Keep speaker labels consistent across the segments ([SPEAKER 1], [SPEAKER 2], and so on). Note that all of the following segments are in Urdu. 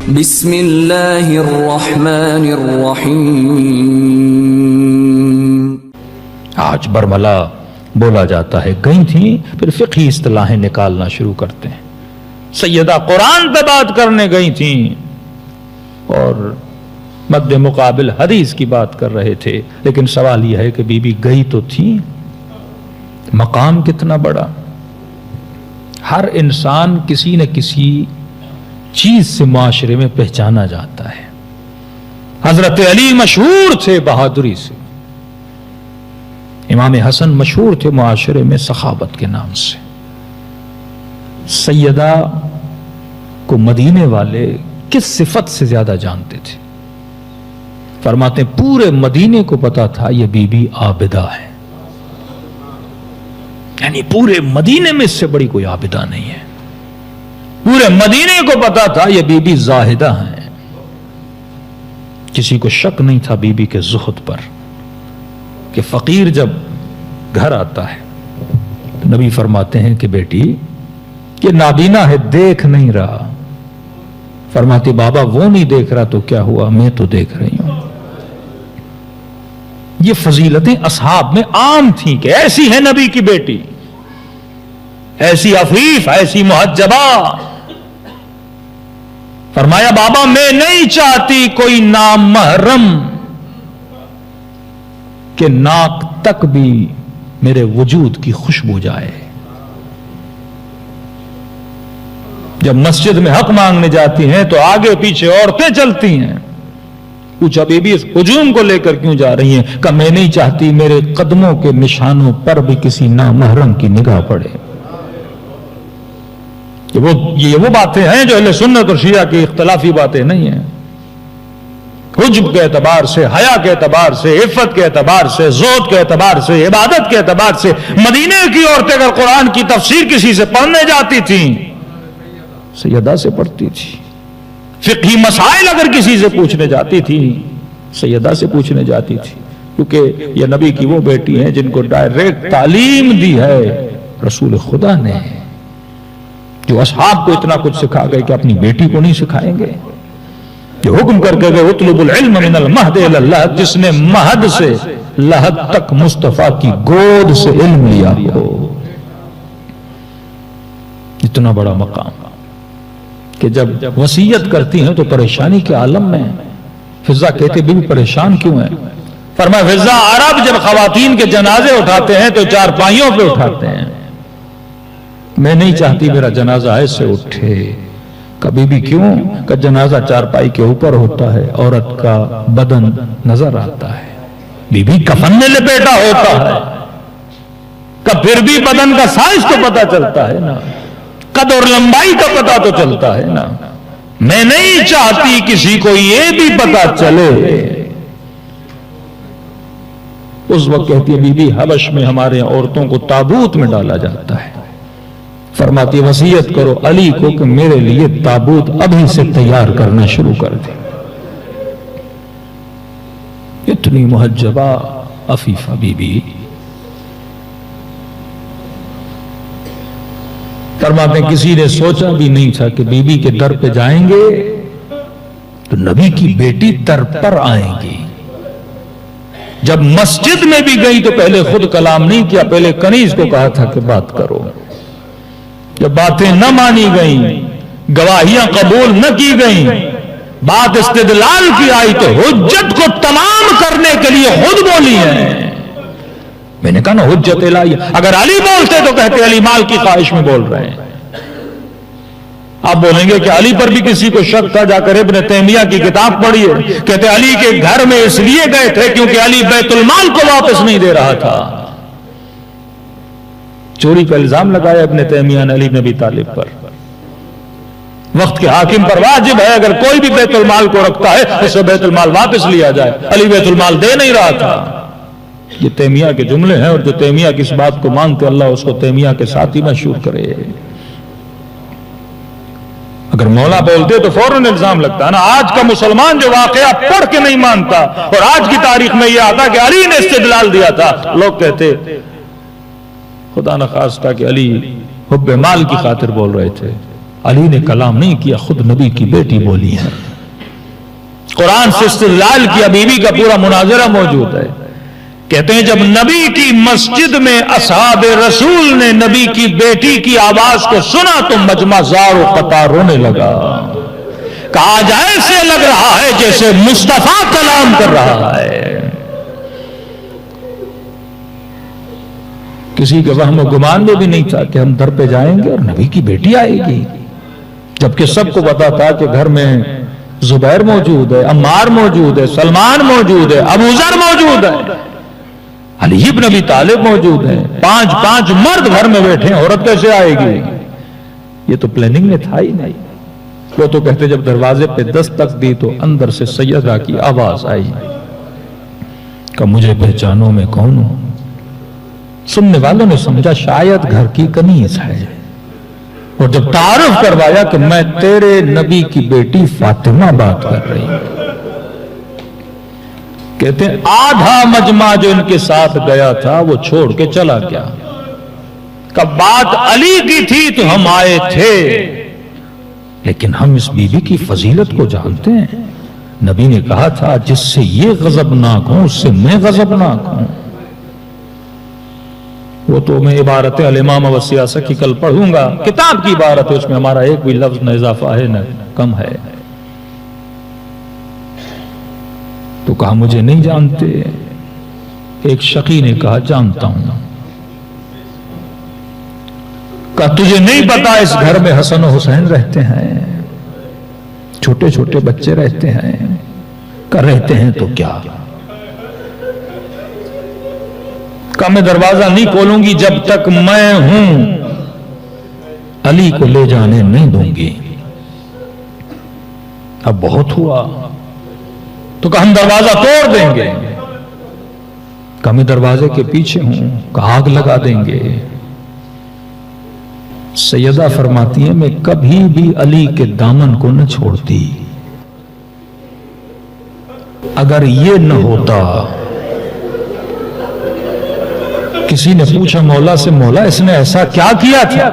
[SPEAKER 1] بسم اللہ الرحمن الرحیم۔
[SPEAKER 2] آج برملا بولا جاتا ہے، گئی تھیں، پھر فقہی اصطلاحیں نکالنا شروع کرتے ہیں۔ سیدہ قرآن پہ بات کرنے گئی تھیں اور مد مقابل حدیث کی بات کر رہے تھے، لیکن سوال یہ ہے کہ بی بی گئی تو تھی، مقام کتنا بڑا۔ ہر انسان کسی نہ کسی چیز سے معاشرے میں پہچانا جاتا ہے۔ حضرت علی مشہور تھے بہادری سے، امام حسن مشہور تھے معاشرے میں سخاوت کے نام سے۔ سیدہ کو مدینے والے کس صفت سے زیادہ جانتے تھے؟ فرماتے ہیں پورے مدینے کو پتا تھا یہ بی بی عابدہ ہے، یعنی پورے مدینے میں اس سے بڑی کوئی عابدہ نہیں ہے۔ پورے مدینے کو پتا تھا یہ بی بی زاہدہ ہیں، کسی کو شک نہیں تھا بی بی کے زہد پر، کہ فقیر جب گھر آتا ہے تو نبی فرماتے ہیں کہ بیٹی یہ نابینا ہے، دیکھ نہیں رہا۔ فرماتی بابا وہ نہیں دیکھ رہا تو کیا ہوا، میں تو دیکھ رہی ہوں۔ یہ فضیلتیں اصحاب میں عام تھیں کہ ایسی ہے نبی کی بیٹی، ایسی عفیف، ایسی محجبہ۔ فرمایا بابا میں نہیں چاہتی کوئی نامحرم کہ ناک تک بھی میرے وجود کی خوشبو جائے۔ جب مسجد میں حق مانگنے جاتی ہیں تو آگے پیچھے عورتیں چلتی ہیں۔ پوچھا بی بی اس ہجوم کو لے کر کیوں جا رہی ہیں؟ کہ میں نہیں چاہتی میرے قدموں کے نشانوں پر بھی کسی نامحرم کی نگاہ پڑے۔ یہ وہ باتیں ہیں جو اہل سنت اور شیعہ کی اختلافی باتیں نہیں ہیں۔ حجب کے اعتبار سے، حیا کے اعتبار سے، عفت کے اعتبار سے، زہد کے اعتبار سے، عبادت کے اعتبار سے مدینے کی عورتیں اگر قرآن کی تفسیر کسی سے پڑھنے جاتی تھیں، سیدہ سے پڑھتی تھی۔ فقہی مسائل اگر کسی سے پوچھنے جاتی تھی، سیدہ سے پوچھنے جاتی تھی، کیونکہ یہ نبی کی وہ بیٹی ہیں جن کو ڈائریکٹ تعلیم دی ہے رسول خدا نے، جو اصحاب کو اتنا کچھ سکھا گئے کہ اپنی بیٹی کو نہیں سکھائیں گے؟ جو حکم کر کے گئے اطلب العلم من المہد الی اللحد، جس نے مہد سے لحد تک مصطفیٰ کی گود سے علم لیا ہو۔ اتنا بڑا مقام کہ جب وصیت کرتی ہیں تو پریشانی کے عالم میں فضا کہتے بی بی پریشان کیوں ہیں؟ فرمایا فضا عرب جب خواتین کے جنازے اٹھاتے ہیں تو چار پائیوں پہ اٹھاتے ہیں، میں نہیں چاہتی میرا جنازہ ایسے اٹھے۔ کبھی بھی کیوں؟ کہ جنازہ چارپائی کے اوپر ہوتا ہے، عورت کا بدن نظر آتا ہے، بی بی کفن میں لپیٹا ہوتا ہے، کہ پھر بھی بدن کا سائز تو پتا چلتا ہے نا، قد اور لمبائی کا پتا تو چلتا ہے نا۔ میں نہیں چاہتی کسی کو یہ بھی پتا چلے۔ اس وقت کہتی ہے بی بی حبش میں ہمارے عورتوں کو تابوت میں ڈالا جاتا ہے۔ فرماتی وصیت کرو علی کو کہ میرے لیے تابوت ابھی سے تیار کرنا شروع کر دے۔ اتنی محجبہ عفیفہ بی بی۔ فرماتے کسی نے سوچا بھی نہیں تھا کہ بی بی کے در پہ جائیں گے تو نبی کی بیٹی در پر آئیں گی۔ جب مسجد میں بھی گئی تو پہلے خود کلام نہیں کیا، پہلے کنیز کو کہا تھا کہ بات کرو۔ جب باتیں نہ مانی گئیں، گواہیاں قبول نہ کی گئیں، بات استدلال کی آئی تو حجت کو تمام کرنے کے لیے خود بولی ہے۔ میں نے کہا نا حجت الہی، اگر علی بولتے تو کہتے علی مال کی خواہش میں بول رہے ہیں۔ آپ بولیں گے کہ علی پر بھی کسی کو شک تھا، جا کر ابن تیمیہ کی کتاب پڑھیے، کہتے علی کے گھر میں اس لیے گئے تھے کیونکہ علی بیت المال کو واپس نہیں دے رہا تھا۔ چوری کا الزام لگایا ابن تیمیہ نے علی بن ابی طالب پر۔ وقت کے حاکم پر واجب ہے اگر کوئی بھی بیت المال کو رکھتا ہے اسے بیت المال واپس لیا جائے، علی بیت المال دے نہیں رہا تھا۔ یہ تیمیہ کے جملے ہیں، اور جو تیمیہ کی اس بات کو مانتے اللہ اس کو تیمیہ کے ساتھ ہی مشہور کرے۔ اگر مولا بولتے تو فوراً الزام لگتا ہے نا۔ آج کا مسلمان جو واقعہ پڑھ کے نہیں مانتا اور آج کی تاریخ میں یہ آتا کہ علی نے استدلال دیا تھا، لوگ کہتے خدا نخواستہ کہ علی حب مال کی خاطر بول رہے تھے، علی نے کلام نہیں کیا، خود نبی کی بیٹی بولی ہے۔ قرآن سے استدلال کیا، بی بی کا پورا مناظرہ موجود ہے۔ کہتے ہیں جب نبی کی مسجد میں اصحاب رسول نے نبی کی بیٹی کی آواز کو سنا تو مجمع زار و قطار رونے لگا۔ کہا آج ایسے لگ رہا ہے جیسے مصطفیٰ کلام کر رہا ہے۔ کسی کے وہم و گمان میں بھی نہیں تھا کہ ہم در پہ جائیں گے اور نبی کی بیٹی آئے گی، جبکہ سب کو پتا تھا کہ گھر میں زبیر موجود ہے، عمار موجود ہے، سلمان موجود ہے، ابو ذر موجود ہے، علی بن ابی طالب موجود ہے، پانچ مرد گھر میں بیٹھے ہیں، عورت کیسے آئے گی؟ یہ تو پلاننگ میں تھا ہی نہیں۔ وہ تو کہتے جب دروازے پہ دستک دی تو اندر سے سیدہ کی آواز آئی کہ مجھے پہچانو میں کون ہوں۔ سننے والوں نے سمجھا شاید گھر کی کنیز ہے، اور جب تعارف کروایا کہ میں تیرے نبی کی بیٹی فاطمہ بات کر رہی ہوں، کہتے ہیں آدھا مجمع جو ان کے ساتھ گیا تھا وہ چھوڑ کے چلا گیا۔ کہ بات علی کی تھی تو ہم آئے تھے، لیکن ہم اس بی بی کی فضیلت کو جانتے ہیں۔ نبی نے کہا تھا جس سے یہ غضبناک ہوں اس سے میں غضبناک ہوں۔ وہ تو میں عبارت الامام والسیاسہ کی کل پڑھوں گا، کتاب کی عبارت ہے، اس میں ہمارا ایک بھی لفظ نہ اضافہ ہے نہ کم ہے۔ تو کہا مجھے نہیں جانتے؟ ایک شقی نے کہا جانتا ہوں۔ کہا تجھے نہیں پتا اس گھر میں حسن و حسین رہتے ہیں، چھوٹے چھوٹے بچے رہتے ہیں؟ کہا رہتے ہیں تو کیا؟ کہا میں دروازہ نہیں کھولوں گی جب تک میں ہوں، علی کو لے جانے نہیں دوں گی۔ اب بہت ہوا تو کہا ہم دروازہ توڑ دیں گے۔ کہا میں دروازے کے پیچھے ہوں، کہا آگ لگا دیں گے۔ سیدہ فرماتی ہیں میں کبھی بھی علی کے دامن کو نہ چھوڑتی۔ اگر یہ نہ ہوتا، کسی نے پوچھا مولا سے مولا اس نے ایسا کیا کیا تھا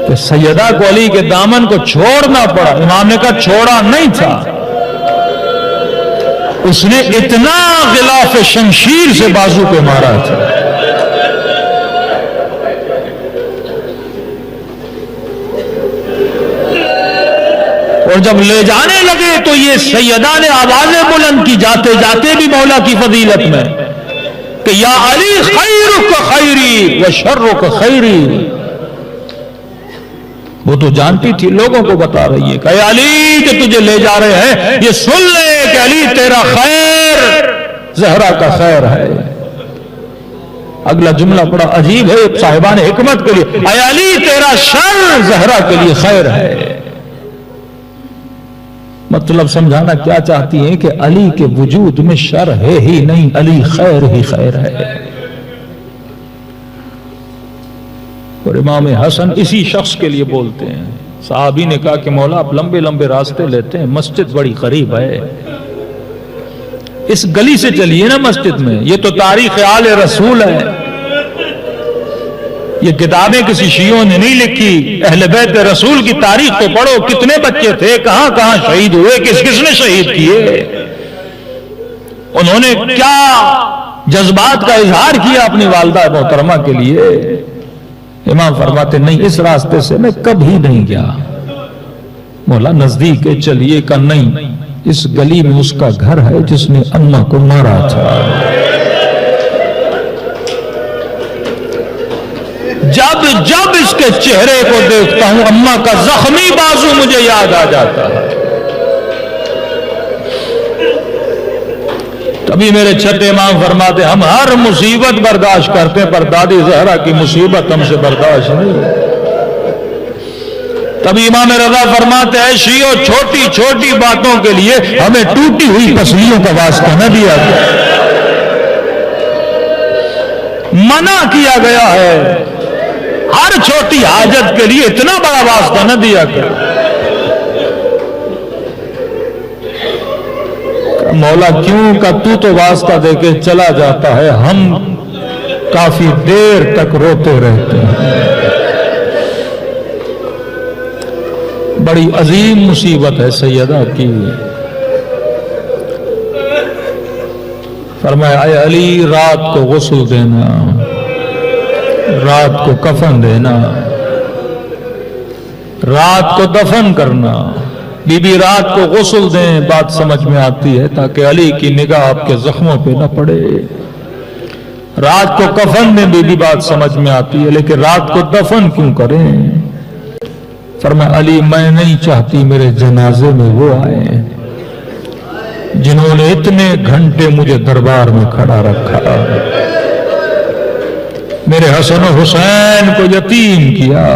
[SPEAKER 2] کہ سیدہ کو علی کے دامن کو چھوڑنا پڑا؟ امام نے کہا چھوڑا نہیں تھا، اس نے اتنا غلاف شمشیر سے بازو پہ مارا تھا۔ اور جب لے جانے لگے تو یہ سیدہ نے آوازیں بلند کی جاتے جاتے بھی مولا کی فضیلت میں کہ یا علی خیرک خیری و شرک خیری۔ وہ تو جانتی تھی، لوگوں کو بتا رہی ہے کہ اے علی کہ تجھے لے جا رہے ہیں یہ سن لے کہ علی تیرا خیر زہرا کا خیر ہے۔ اگلا جملہ بڑا عجیب ہے صاحبان حکمت کے لیے، اے علی تیرا شر زہرا کے لیے خیر ہے۔ مطلب سمجھانا کیا چاہتی ہیں کہ علی کے وجود میں شر ہے ہی نہیں، علی خیر ہی خیر ہے۔ اور امام حسن اسی شخص کے لیے بولتے ہیں، صحابی نے کہا کہ مولا آپ لمبے لمبے راستے لیتے ہیں، مسجد بڑی قریب ہے، اس گلی سے چلیے نا مسجد میں، یہ تو تاریخ آل رسول ہے، یہ کتابیں کسی شیعوں نے نہیں لکھی، اہل بیت رسول کی تاریخ تو پڑھو، کتنے بچے تھے، کہاں کہاں شہید ہوئے، کس کس نے شہید کیے، انہوں نے کیا جذبات کا اظہار کیا اپنی والدہ محترمہ کے لیے۔ امام فرماتے نہیں اس راستے سے میں کبھی نہیں گیا۔ مولا نزدیک ہے چلیے، کہ نہیں اس گلی میں اس کا گھر ہے جس نے اماں کو مارا تھا۔ جب جب اس کے چہرے کو دیکھتا ہوں اماں کا زخمی بازو مجھے یاد آ جاتا ہے۔ تبھی میرے چھٹے امام فرماتے ہم ہر مصیبت برداشت کرتے ہیں پر دادی زہرا کی مصیبت ہم سے برداشت نہیں۔ تبھی امام رضا فرماتے ہیں شیعو چھوٹی چھوٹی باتوں کے لیے ہمیں ٹوٹی ہوئی پسلیوں کا واسطہ نہ دیا گیا، منع کیا گیا ہے، ہر چھوٹی حاجت کے لیے اتنا بڑا واسطہ نہ دیا گیا۔ مولا کیوں کہ تو واسطہ دے کے چلا جاتا ہے، ہم کافی دیر تک روتے رہتے ہیں۔ بڑی عظیم مصیبت ہے سیدہ کی. فرمایا اے علی رات کو غسل دینا، رات کو کفن دینا، رات کو دفن کرنا. بی بی رات کو غسل دیں، بات سمجھ میں آتی ہے تاکہ علی کی نگاہ آپ کے زخموں پہ نہ پڑے. رات کو کفن دیں، بی بی بات سمجھ میں آتی ہے، لیکن رات کو دفن کیوں کریں؟ فرمایا علی میں نہیں چاہتی میرے جنازے میں وہ آئے جنہوں نے اتنے گھنٹے مجھے دربار میں کھڑا رکھا، میرے حسن و حسین کو یتیم کیا،